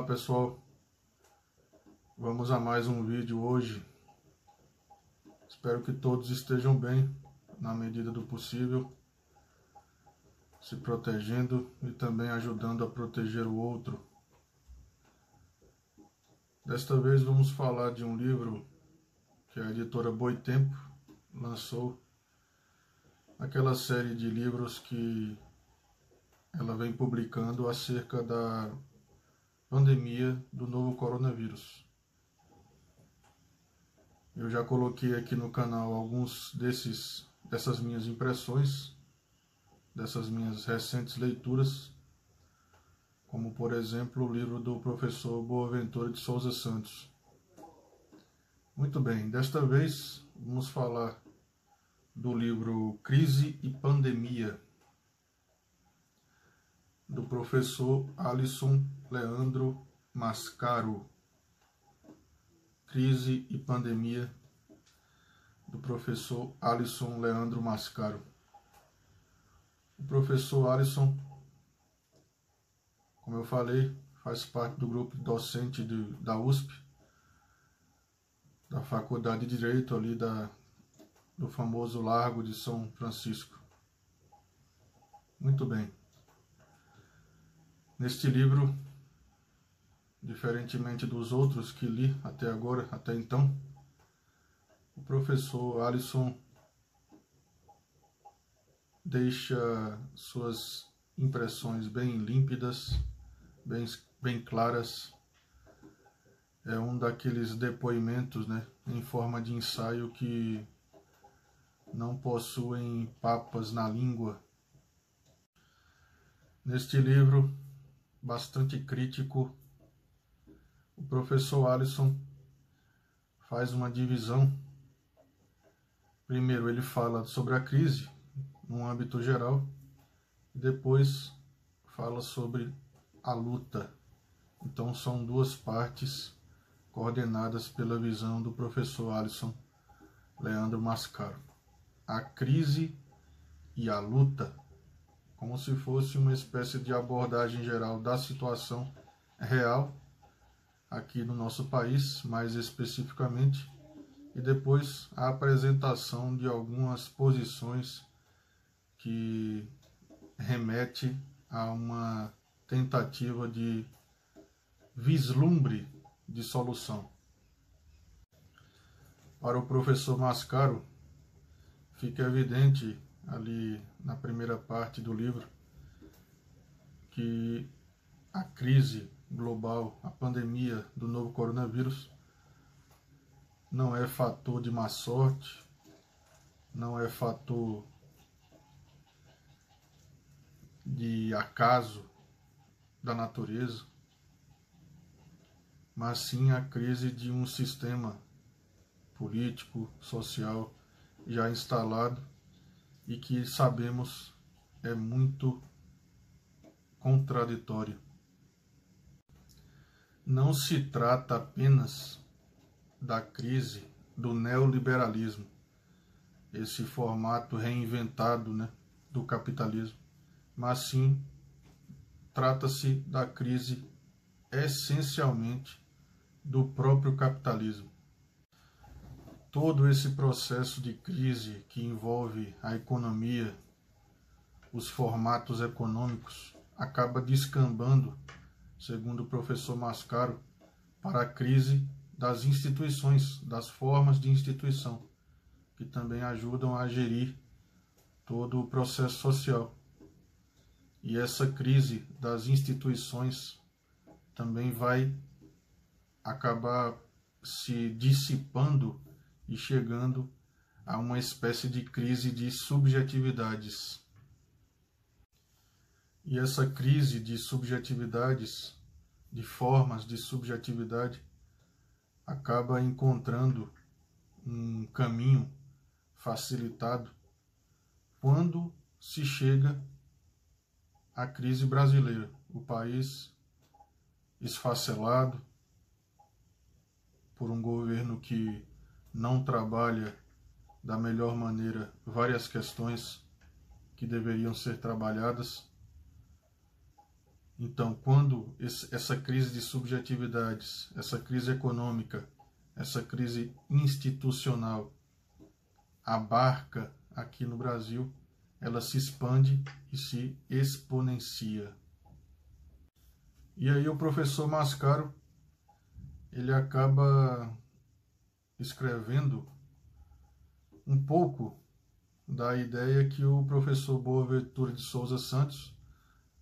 Olá pessoal, vamos a mais um vídeo hoje. Espero que todos estejam bem, na medida do possível, se protegendo e também ajudando a proteger o outro. Desta vez vamos falar de um livro que a editora Boitempo lançou, aquela série de livros que ela vem publicando acerca da pandemia do novo coronavírus. Eu já coloquei aqui no canal alguns dessas minhas impressões, dessas minhas recentes leituras, como por exemplo o livro do professor Boaventura de Souza Santos. Muito bem, desta vez vamos falar do livro Crise e Pandemia, do professor Alisson Leandro Mascaro. Crise e Pandemia, do professor Alisson Leandro Mascaro. O professor Alisson, como eu falei, faz parte do grupo docente da USP, da Faculdade de Direito ali do famoso Largo de São Francisco. Muito bem. Neste livro, diferentemente dos outros que li até agora, até então, o professor Alisson deixa suas impressões bem límpidas, bem claras. É um daqueles depoimentos, em forma de ensaio que não possuem papas na língua. Neste livro, bastante crítico, o professor Alisson faz uma divisão. Primeiro ele fala sobre a crise, num âmbito geral, e depois fala sobre a luta. Então são duas partes coordenadas pela visão do professor Alisson Leandro Mascaro. A crise e a luta, como se fosse uma espécie de abordagem geral da situação real aqui no nosso país, mais especificamente, e depois a apresentação de algumas posições que remete a uma tentativa de vislumbre de solução. Para o professor Mascaro, fica evidente ali na primeira parte do livro que a crise global, a pandemia do novo coronavírus, não é fator de má sorte, não é fator de acaso da natureza, mas sim a crise de um sistema político, social já instalado e que sabemos é muito contraditório. Não se trata apenas da crise do neoliberalismo, esse formato reinventado, do capitalismo, mas sim trata-se da crise essencialmente do próprio capitalismo. Todo esse processo de crise que envolve a economia, os formatos econômicos, acaba descambando, segundo o professor Mascaro, para a crise das instituições, das formas de instituição, que também ajudam a gerir todo o processo social. E essa crise das instituições também vai acabar se dissipando e chegando a uma espécie de crise de subjetividades. E essa crise de subjetividades, de formas de subjetividade, acaba encontrando um caminho facilitado quando se chega à crise brasileira, o país esfacelado por um governo que não trabalha da melhor maneira várias questões que deveriam ser trabalhadas, Então, quando essa crise de subjetividades, essa crise econômica, essa crise institucional abarca aqui no Brasil, ela se expande e se exponencia. E aí o professor Mascaro, ele acaba escrevendo um pouco da ideia que o professor Boaventura de Souza Santos,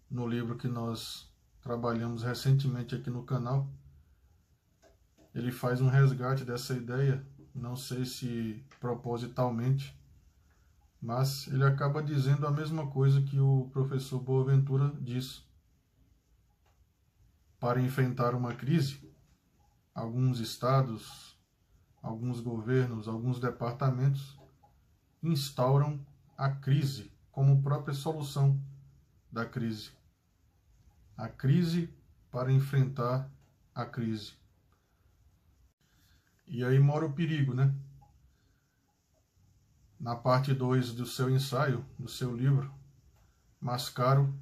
no livro que nós trabalhamos recentemente aqui no canal, ele faz um resgate dessa ideia, não sei se propositalmente, mas ele acaba dizendo a mesma coisa que o professor Boaventura diz. Para enfrentar uma crise, alguns estados, alguns governos, alguns departamentos instauram a crise como própria solução da crise. A crise para enfrentar a crise. E aí mora o perigo, né? Na parte 2 do seu ensaio, do seu livro, Mascaro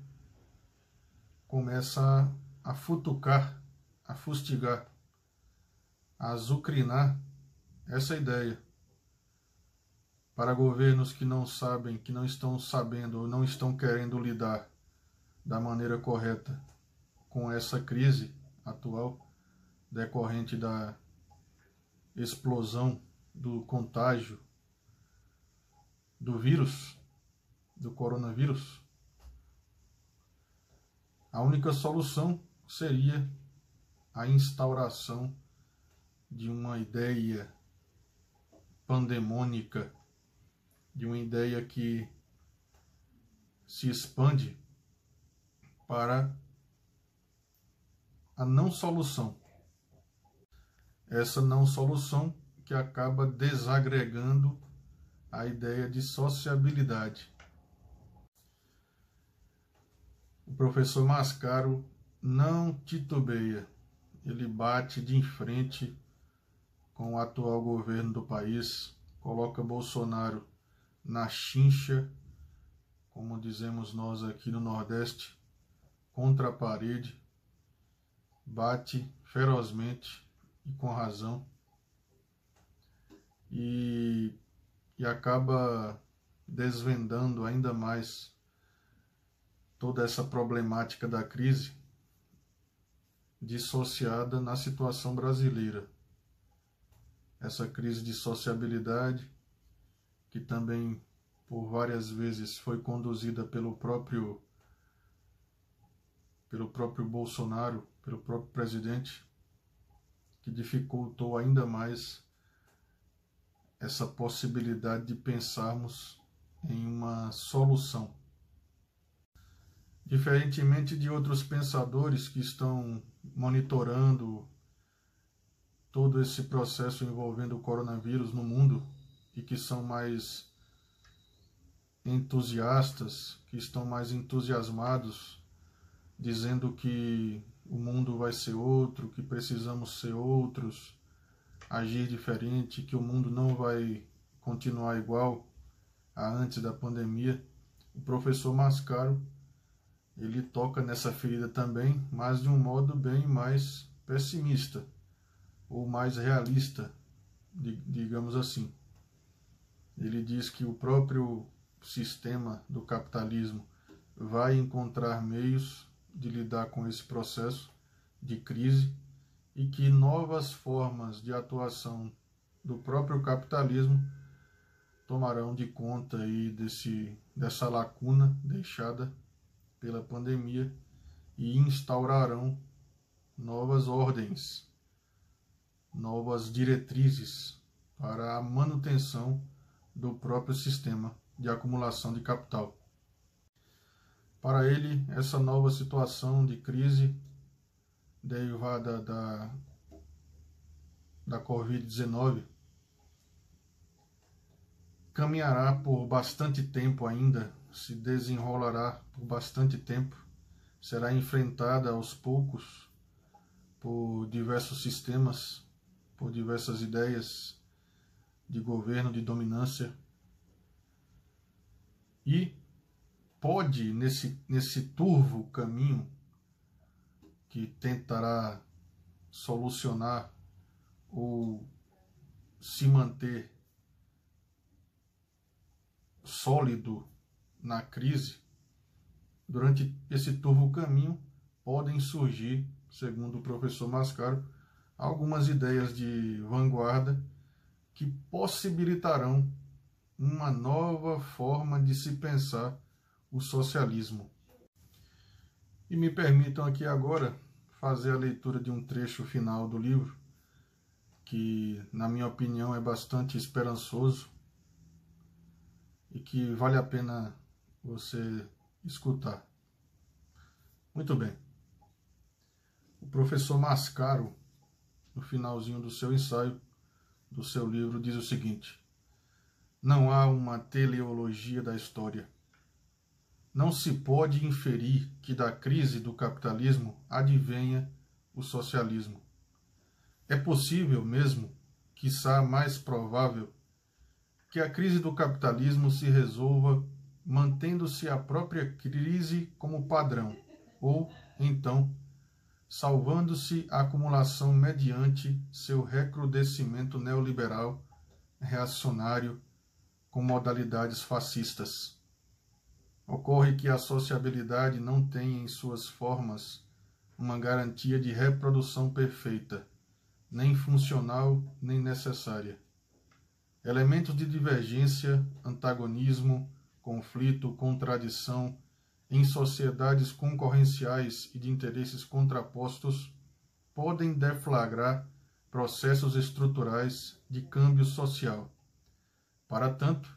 começa a futucar, a fustigar, a azucrinar essa ideia. Para governos que não sabem, que não estão sabendo ou não estão querendo lidar da maneira correta com essa crise atual, decorrente da explosão do contágio do vírus, do coronavírus, a única solução seria a instauração de uma ideia pandemônica, de uma ideia que se expande para a não solução. Essa não solução que acaba desagregando a ideia de sociabilidade. O professor Mascaro não titubeia, ele bate de frente com o atual governo do país, coloca Bolsonaro na chincha, como dizemos nós aqui no Nordeste, contra a parede, bate ferozmente e com razão, e acaba desvendando ainda mais toda essa problemática da crise dissociada na situação brasileira. Essa crise de sociabilidade, que também por várias vezes foi conduzida pelo próprio Bolsonaro, pelo próprio presidente, que dificultou ainda mais essa possibilidade de pensarmos em uma solução. Diferentemente de outros pensadores que estão monitorando todo esse processo envolvendo o coronavírus no mundo e que são mais entusiastas, que estão mais entusiasmados, dizendo que o mundo vai ser outro, que precisamos ser outros, agir diferente, que o mundo não vai continuar igual a antes da pandemia. O professor Mascaro, ele toca nessa ferida também, mas de um modo bem mais pessimista, ou mais realista, digamos assim. Ele diz que o próprio sistema do capitalismo vai encontrar meios de lidar com esse processo de crise e que novas formas de atuação do próprio capitalismo tomarão de conta aí dessa lacuna deixada pela pandemia e instaurarão novas ordens, novas diretrizes para a manutenção do próprio sistema de acumulação de capital. Para ele, essa nova situação de crise derivada da Covid-19 caminhará por bastante tempo ainda, se desenrolará por bastante tempo, será enfrentada aos poucos por diversos sistemas, por diversas ideias de governo, de dominância, e pode, nesse turvo caminho, que tentará solucionar ou se manter sólido na crise, durante esse turvo caminho podem surgir, segundo o professor Mascaro, algumas ideias de vanguarda que possibilitarão uma nova forma de se pensar o socialismo. E me permitam aqui agora fazer a leitura de um trecho final do livro, que, na minha opinião, é bastante esperançoso e que vale a pena você escutar. Muito bem. O professor Mascaro, no finalzinho do seu ensaio, do seu livro, diz o seguinte: não há uma teleologia da história. Não se pode inferir que da crise do capitalismo advenha o socialismo. É possível mesmo, quiçá mais provável, que a crise do capitalismo se resolva mantendo-se a própria crise como padrão, ou, então, salvando-se a acumulação mediante seu recrudescimento neoliberal, reacionário, com modalidades fascistas. Ocorre que a sociabilidade não tem em suas formas uma garantia de reprodução perfeita, nem funcional nem necessária. Elementos de divergência, antagonismo, conflito, contradição, em sociedades concorrenciais e de interesses contrapostos, podem deflagrar processos estruturais de câmbio social. Para tanto,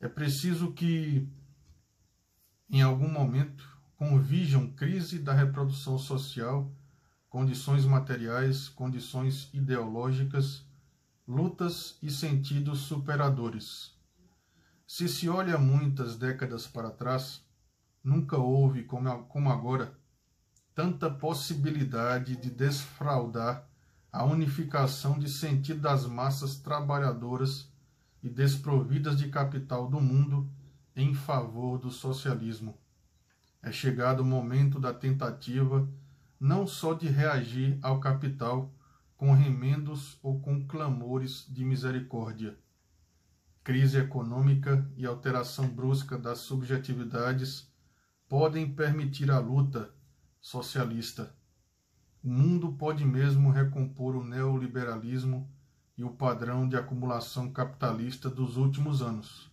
é preciso que, em algum momento, convirjam crise da reprodução social, condições materiais, condições ideológicas, lutas e sentidos superadores. Se se olha muitas décadas para trás, nunca houve, como agora, tanta possibilidade de desfraudar a unificação de sentido das massas trabalhadoras e desprovidas de capital do mundo em favor do socialismo. É chegado o momento da tentativa não só de reagir ao capital com remendos ou com clamores de misericórdia. Crise econômica e alteração brusca das subjetividades podem permitir a luta socialista. O mundo pode mesmo recompor o neoliberalismo e o padrão de acumulação capitalista dos últimos anos.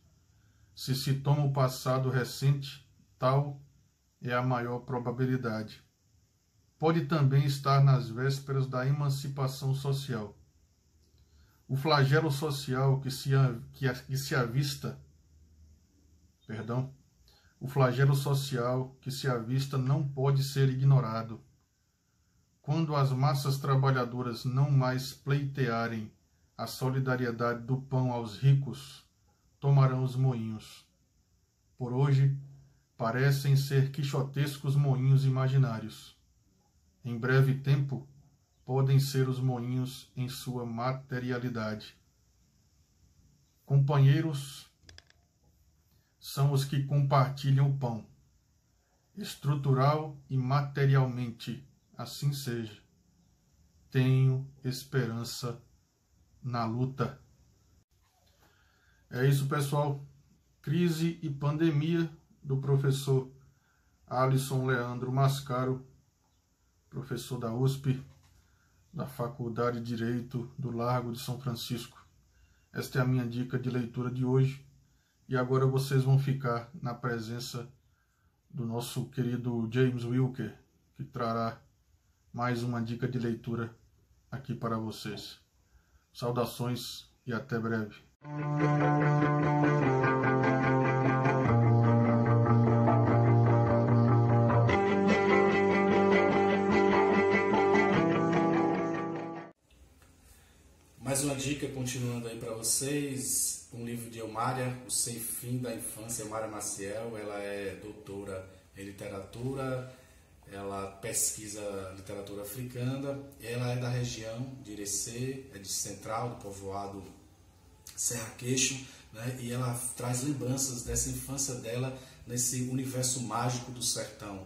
Se se toma o passado recente, tal é a maior probabilidade. Pode também estar nas vésperas da emancipação social. O flagelo social o flagelo social que se avista não pode ser ignorado. Quando as massas trabalhadoras não mais pleitearem a solidariedade do pão aos ricos, tomarão os moinhos. Por hoje, parecem ser quixotescos moinhos imaginários. Em breve tempo, podem ser os moinhos em sua materialidade. Companheiros são os que compartilham o pão, estrutural e materialmente, assim seja. Tenho esperança na luta. É isso, pessoal. Crise e pandemia, do professor Alisson Leandro Mascaro, professor da USP, da Faculdade de Direito do Largo de São Francisco. Esta é a minha dica de leitura de hoje. E agora vocês vão ficar na presença do nosso querido James Wilker, que trará mais uma dica de leitura aqui para vocês. Saudações e até breve. Mais uma dica, continuando aí para vocês, um livro de Elmária, O Sem Fim da Infância. Elmária Maciel, ela é doutora em literatura, ela pesquisa literatura africana, ela é da região de Irecê, é de Central, do povoado Serra Queixo, né? E ela traz lembranças dessa infância dela nesse universo mágico do sertão,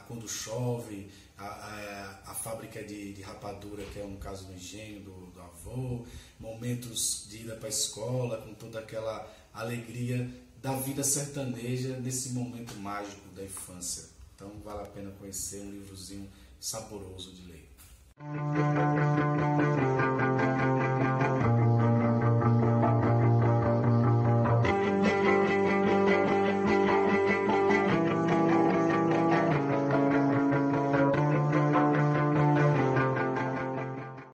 quando chove, a fábrica de rapadura, que é um caso do engenho do avô, momentos de ida para a escola, com toda aquela alegria da vida sertaneja nesse momento mágico da infância. Então vale a pena conhecer, um livrozinho saboroso de ler.